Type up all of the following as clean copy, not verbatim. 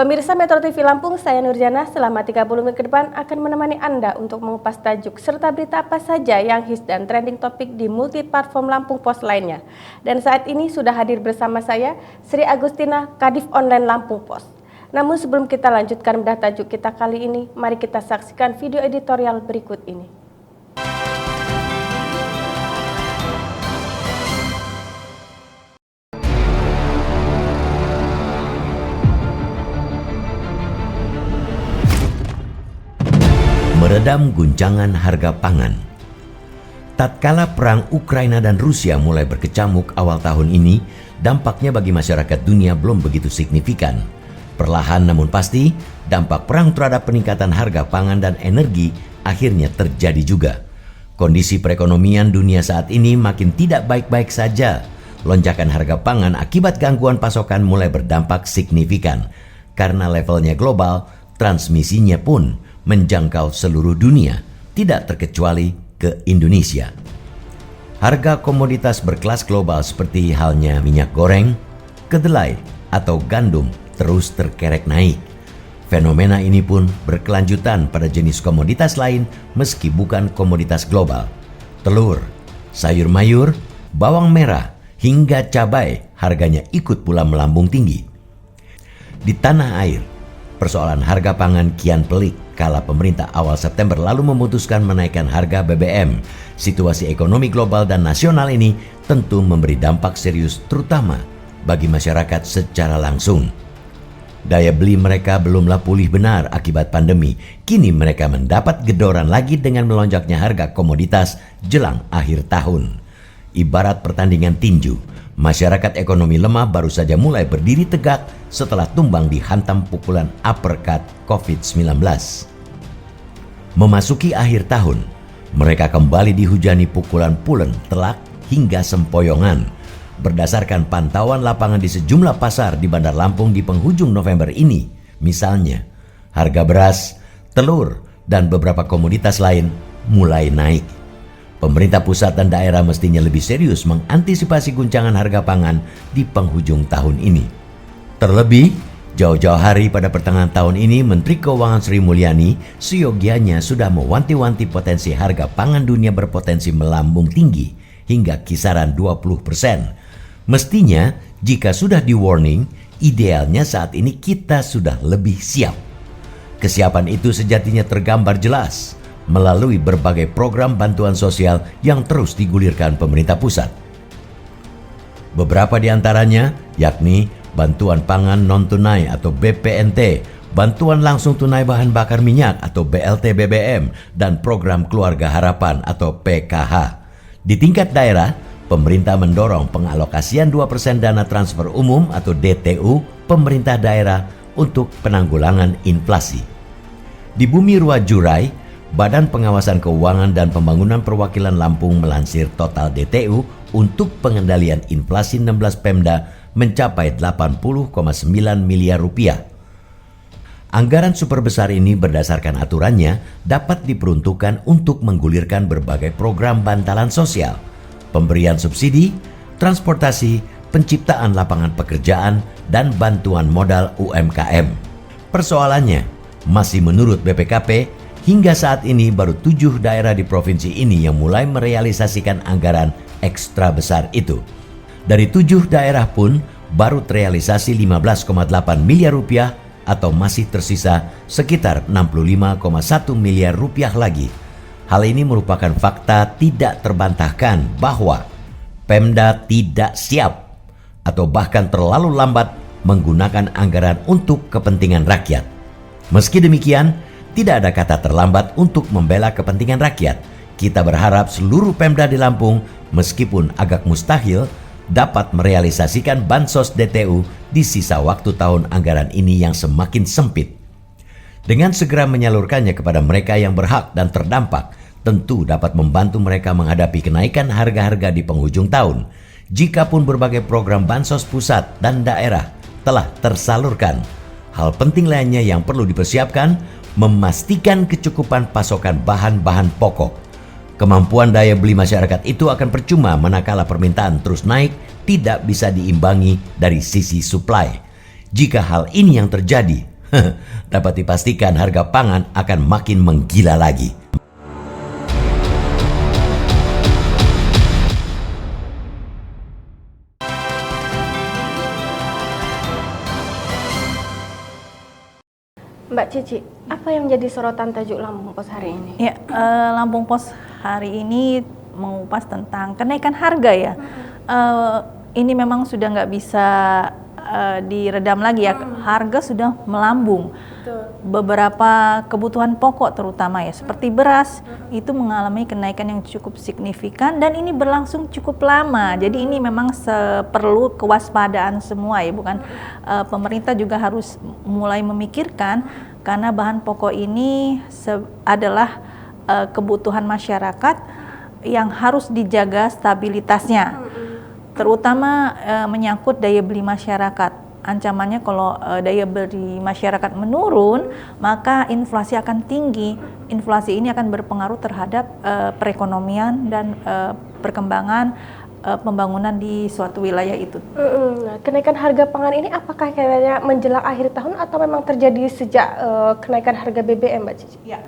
Pemirsa Metro TV Lampung, saya Nurjana selama 30 menit ke depan akan menemani Anda untuk mengupas tajuk serta berita apa saja yang hits dan trending topik di multi-platform Lampung Pos lainnya. Dan saat ini sudah hadir bersama saya, Sri Agustina, Kadif Online Lampung Pos. Namun sebelum kita lanjutkan bedah tajuk kita kali ini, mari kita saksikan video editorial berikut ini. Meredam guncangan harga pangan. Tatkala perang Ukraina dan Rusia mulai berkecamuk awal tahun ini, dampaknya bagi masyarakat dunia belum begitu signifikan. Perlahan namun pasti, dampak perang terhadap peningkatan harga pangan dan energi akhirnya terjadi juga. Kondisi perekonomian dunia saat ini makin tidak baik-baik saja. Lonjakan harga pangan akibat gangguan pasokan mulai berdampak signifikan. Karena levelnya global, transmisinya pun menjangkau seluruh dunia, tidak terkecuali ke Indonesia. Harga komoditas berkelas global seperti halnya minyak goreng, kedelai, atau gandum terus terkerek naik. Fenomena ini pun berkelanjutan pada jenis komoditas lain meski bukan komoditas global. Telur, sayur mayur, bawang merah, hingga cabai harganya ikut pula melambung tinggi. Di tanah air, persoalan harga pangan kian pelik kala pemerintah awal September lalu memutuskan menaikkan harga BBM. Situasi ekonomi global dan nasional ini tentu memberi dampak serius terutama bagi masyarakat secara langsung. Daya beli mereka belumlah pulih benar akibat pandemi. Kini mereka mendapat gedoran lagi dengan melonjaknya harga komoditas jelang akhir tahun. Ibarat pertandingan tinju, masyarakat ekonomi lemah baru saja mulai berdiri tegak setelah tumbang dihantam pukulan uppercut COVID-19. Memasuki akhir tahun, mereka kembali dihujani pukulan pulen, telak, hingga sempoyongan. Berdasarkan pantauan lapangan di sejumlah pasar di Bandar Lampung di penghujung November ini, misalnya, harga beras, telur, dan beberapa komoditas lain mulai naik. Pemerintah pusat dan daerah mestinya lebih serius mengantisipasi guncangan harga pangan di penghujung tahun ini. Terlebih, jauh-jauh hari pada pertengahan tahun ini, Menteri Keuangan Sri Mulyani seyogianya sudah mewanti-wanti potensi harga pangan dunia berpotensi melambung tinggi hingga kisaran 20%. Mestinya, jika sudah di-warning, idealnya saat ini kita sudah lebih siap. Kesiapan itu sejatinya tergambar jelas melalui berbagai program bantuan sosial yang terus digulirkan pemerintah pusat. Beberapa di antaranya yakni bantuan pangan non-tunai atau BPNT, bantuan langsung tunai bahan bakar minyak atau BLT BBM, dan program Keluarga Harapan atau PKH. Di tingkat daerah, pemerintah mendorong pengalokasian 2% dana transfer umum atau DTU pemerintah daerah untuk penanggulangan inflasi. Di Bumi Rua Jurai, Badan Pengawasan Keuangan dan Pembangunan Perwakilan Lampung melansir total DTU untuk pengendalian inflasi 16 Pemda mencapai 80,9 miliar rupiah. Anggaran super besar ini berdasarkan aturannya dapat diperuntukkan untuk menggulirkan berbagai program bantalan sosial, pemberian subsidi, transportasi, penciptaan lapangan pekerjaan, dan bantuan modal UMKM. Persoalannya, masih menurut BPKP, hingga saat ini baru 7 daerah di provinsi ini yang mulai merealisasikan anggaran ekstra besar itu. Dari 7 daerah pun baru terrealisasi 15,8 miliar rupiah atau masih tersisa sekitar 65,1 miliar rupiah lagi. Hal ini merupakan fakta tidak terbantahkan bahwa Pemda tidak siap atau bahkan terlalu lambat menggunakan anggaran untuk kepentingan rakyat. Meski demikian, tidak ada kata terlambat untuk membela kepentingan rakyat. Kita berharap seluruh Pemda di Lampung, meskipun agak mustahil, dapat merealisasikan bansos DTU di sisa waktu tahun anggaran ini yang semakin sempit. Dengan segera menyalurkannya kepada mereka yang berhak dan terdampak, tentu dapat membantu mereka menghadapi kenaikan harga-harga di penghujung tahun. Jikapun berbagai program bansos pusat dan daerah telah tersalurkan, hal penting lainnya yang perlu dipersiapkan memastikan kecukupan pasokan bahan-bahan pokok. Kemampuan daya beli masyarakat itu akan percuma manakala permintaan terus naik, tidak bisa diimbangi dari sisi supply. Jika hal ini yang terjadi, dapat dipastikan harga pangan akan makin menggila lagi. Mbak Cici, apa yang jadi sorotan tajuk Lampung Pos hari ini? Ya, Lampung Pos hari ini mengupas tentang kenaikan harga ya. Ini memang sudah nggak bisa diredam lagi ya. Harga sudah melambung. Betul. Beberapa kebutuhan pokok terutama ya, seperti beras itu mengalami kenaikan yang cukup signifikan dan ini berlangsung cukup lama. Jadi ini memang perlu kewaspadaan semua ya, bukan pemerintah juga harus mulai memikirkan karena bahan pokok ini adalah kebutuhan masyarakat yang harus dijaga stabilitasnya, terutama menyangkut daya beli masyarakat. Ancamannya kalau daya beli masyarakat menurun, maka inflasi akan tinggi. Inflasi ini akan berpengaruh terhadap perekonomian dan perkembangan pembangunan di suatu wilayah itu. Nah, kenaikan harga pangan ini apakah kayaknya menjelang akhir tahun atau memang terjadi sejak kenaikan harga BBM, Mbak Cici? Ya.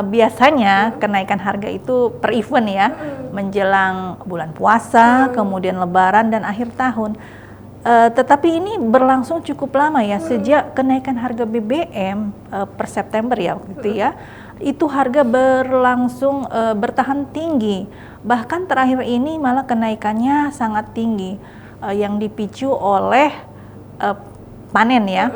Biasanya kenaikan harga itu per event ya, menjelang bulan puasa, kemudian lebaran dan akhir tahun. Tetapi ini berlangsung cukup lama ya, sejak kenaikan harga BBM per September ya gitu ya. Itu harga berlangsung bertahan tinggi. Bahkan terakhir ini malah kenaikannya sangat tinggi yang dipicu oleh panen ya.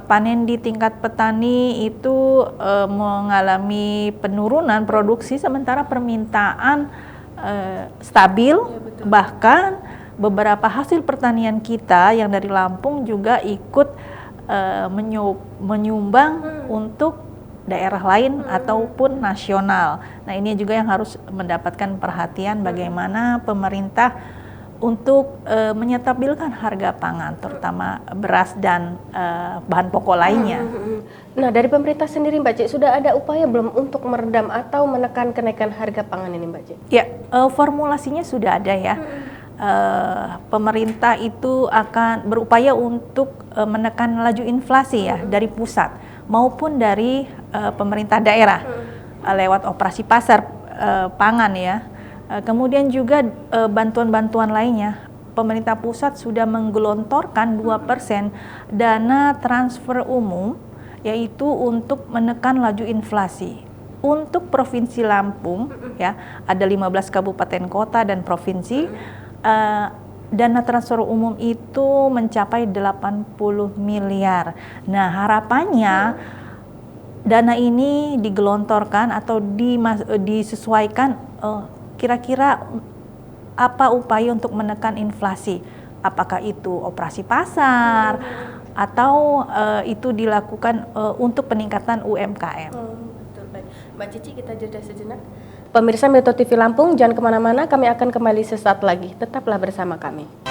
Panen di tingkat petani itu mengalami penurunan produksi sementara permintaan stabil, bahkan beberapa hasil pertanian kita yang dari Lampung juga ikut menyumbang untuk daerah lain ataupun nasional. Nah, ini juga yang harus mendapatkan perhatian bagaimana pemerintah untuk menyetabilkan harga pangan, terutama beras dan bahan pokok lainnya. Nah, dari pemerintah sendiri Mbak Cik, sudah ada upaya belum untuk meredam atau menekan kenaikan harga pangan ini Mbak Cik? Ya, formulasinya sudah ada ya. Pemerintah itu akan berupaya untuk menekan laju inflasi ya dari pusat maupun dari pemerintah daerah lewat operasi pasar pangan ya. Kemudian juga bantuan-bantuan lainnya. Pemerintah pusat sudah menggelontorkan 2% dana transfer umum yaitu untuk menekan laju inflasi. Untuk Provinsi Lampung ya, ada 15 kabupaten kota dan provinsi. Dana transfer umum itu mencapai 80 miliar. Nah, harapannya dana ini digelontorkan atau disesuaikan kira-kira apa upaya untuk menekan inflasi. Apakah itu operasi pasar atau itu dilakukan untuk peningkatan UMKM. Betul, baik. Mbak Cici, kita jeda sejenak. Pemirsa Metro TV Lampung, jangan kemana-mana, kami akan kembali sesaat lagi. Tetaplah bersama kami.